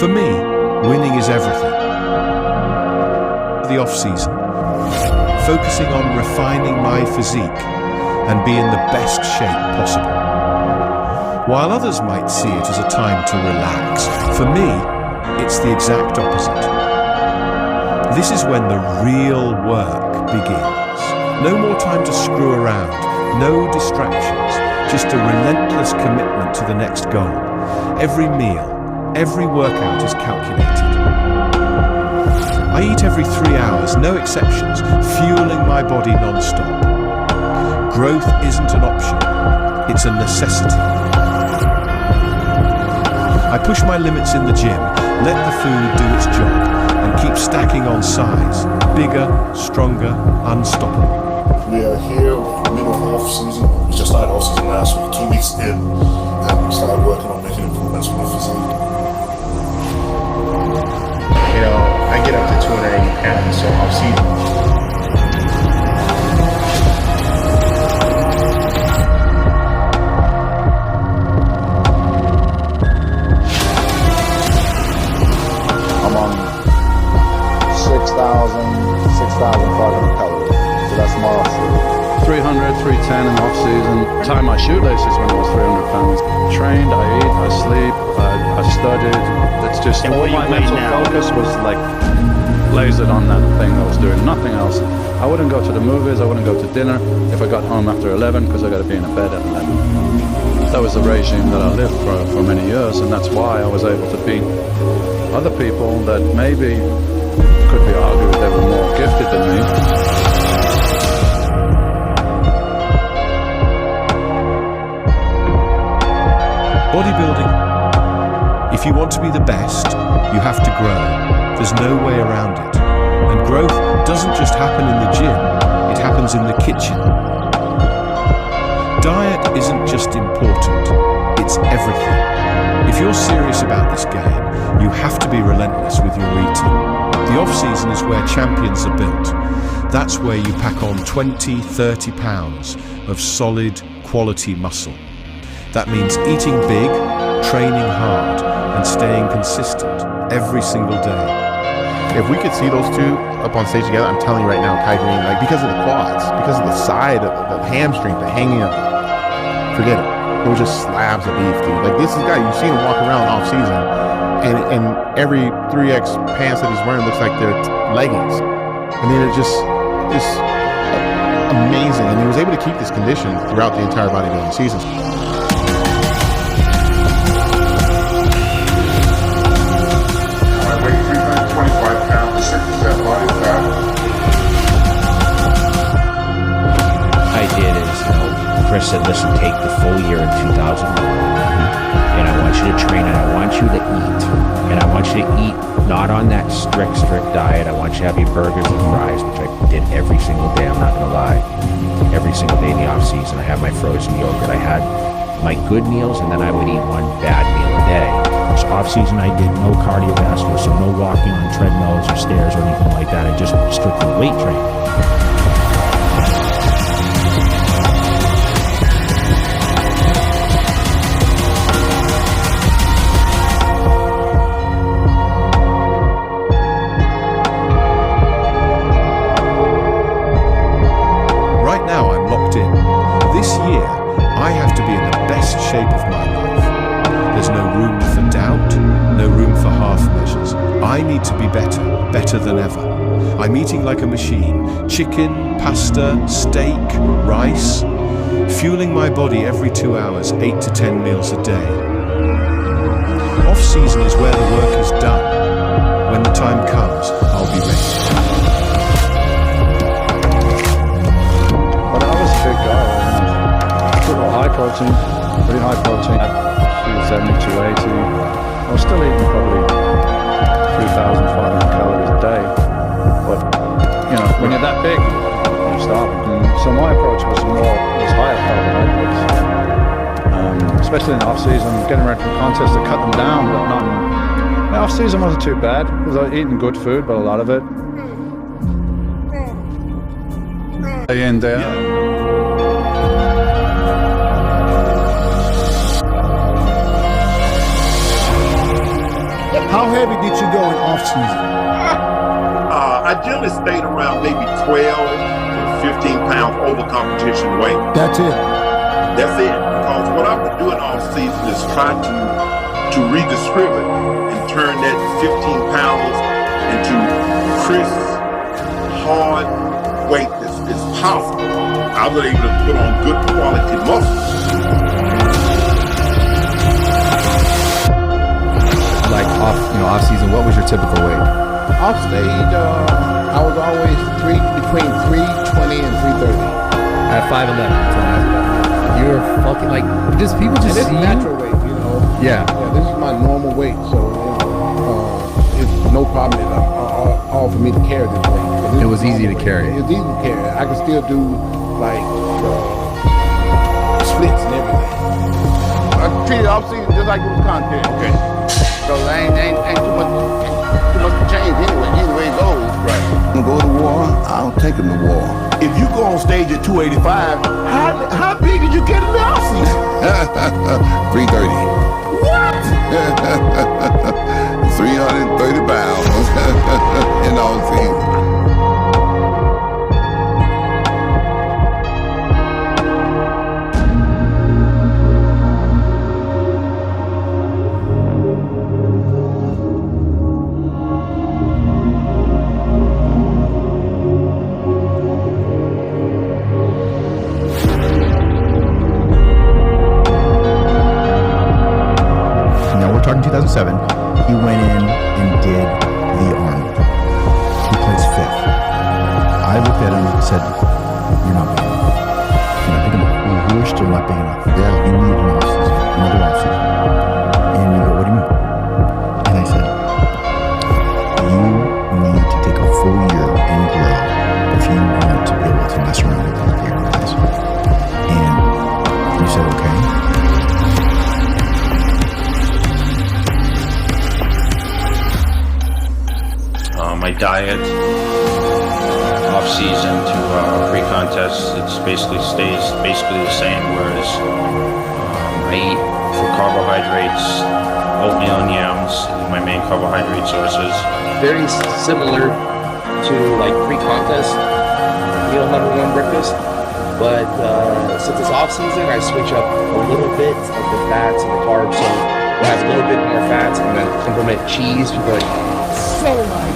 For me, winning is everything. The off-season, focusing on refining my physique and be in the best shape possible. While others might see it as a time to relax, for me, it's the exact opposite. This is when the real work begins. No more time to screw around, no distractions, just a relentless commitment to the next goal. Every meal, every workout is calculated. I eat every 3 hours, no exceptions, fueling my body non-stop. Growth isn't an option, it's a necessity. I push my limits in the gym, let the food do its job, and keep stacking on size. Bigger, stronger, unstoppable. We are here, middle of off-season. We just started off-season last week, 2 weeks in, and we started working on making improvements with my physique. You know, I get up to 280 pounds, so off-season. I'm on 6,500 calories, so that's my off-season. 300, 310 in off-season. Tie my shoelaces when I was 300 pounds. Trained, I eat, I sleep, I studied. It's just all my mental focus was like lasered on that thing I was doing, nothing else. I wouldn't go to the movies, I wouldn't go to dinner if I got home after 11 because I got to be in bed at 11. That was the regime that I lived for many years, and that's why I was able to beat other people that maybe could be argued they were more gifted than me. Bodybuilding. If you want to be the best, you have to grow. There's no way around it. And growth doesn't just happen in the gym, it happens in the kitchen. Diet isn't just important, it's everything. If you're serious about this game, you have to be relentless with your eating. The off-season is where champions are built. That's where you pack on 20, 30 pounds of solid, quality muscle. That means eating big, training hard, and staying consistent every single day. If we could see those two up on stage together, I'm telling you right now, Kai Green, like because of the quads, because of the side of the hamstring, the hanging up, forget it. It was just slabs of beef, dude. Like this is a guy, you see him walk around off season, and every 3X pants that he's wearing looks like they're leggings. I mean, it's just amazing. And he was able to keep this condition throughout the entire bodybuilding season. Chris said, listen, take the full year in 2001 and I want you to train and I want you to eat. And I want you to eat not on that strict diet. I want you to have your burgers and fries, which I did every single day, I'm not going to lie. Every single day in the off season, I had my frozen yogurt. I had my good meals and then I would eat one bad meal a day. This off season, I did no cardiovascular, so no walking on treadmills or stairs or anything like that. I just strictly weight trained. Shape of my life. There's no room for doubt, no room for half measures. I need to be better than ever. I'm eating like a machine. Chicken, pasta, steak, rice. Fueling my body every 2 hours, 8 to 10 meals a day. Off-season is where the work is done. When the time comes, I'll be ready. But I was a big guy. High protein. Pretty high protein, 270, 280. I was still eating probably 3,500 calories a day. But, you know, when you're that big, you're starving. So my approach was higher carbohydrates. Especially in the off-season, getting ready for contests to cut them down, but not in... The off-season wasn't too bad, because I was eating good food, but a lot of it. Day in, day out. How heavy did you go in off season? I generally stayed around maybe 12 to 15 pounds over competition weight. That's it. That's it. Because what I would do in off season is try to redistribute and turn that 15 pounds into crisp, hard weight that's powerful. I was able to put on good quality muscle. Like off season, what was your typical weight? Off stage, I was always between 320 and 330. At 5'11", you were fucking like, just people just And see it's you? natural weight, you know. Yeah. This is my normal weight, so it's no problem at all for me to carry this weight. It was easy to carry. It's easy to carry. I can still do like splits and everything. I treat it off season just like it was content. Okay. So ain't too much to change anyway. Anyway it goes. Right. I'm gonna go to war, I'll take him to war. If you go on stage at 285, how big did you get in the off season? 330. What? 330 pounds in all season. Talking 2007, he went in and did the Army. He placed 5th. I looked at him and said, "You're not big enough. You're not big enough. You're still not big enough. Yeah, you need an off season, another off season." And you go, "What do you mean?" And I said, "You need to take a full year and grow if you want to be able to mess around with the other guys." And he said, "Okay." My diet, off season to pre-contest, it's stays the same. Whereas I eat for carbohydrates, oatmeal and yams, my main carbohydrate sources. Very similar to like pre-contest meal number one breakfast, but since it's off season, I switch up a little bit of the fats and the carbs, so it has a little bit more fats, and then implement cheese. People are like, so nice.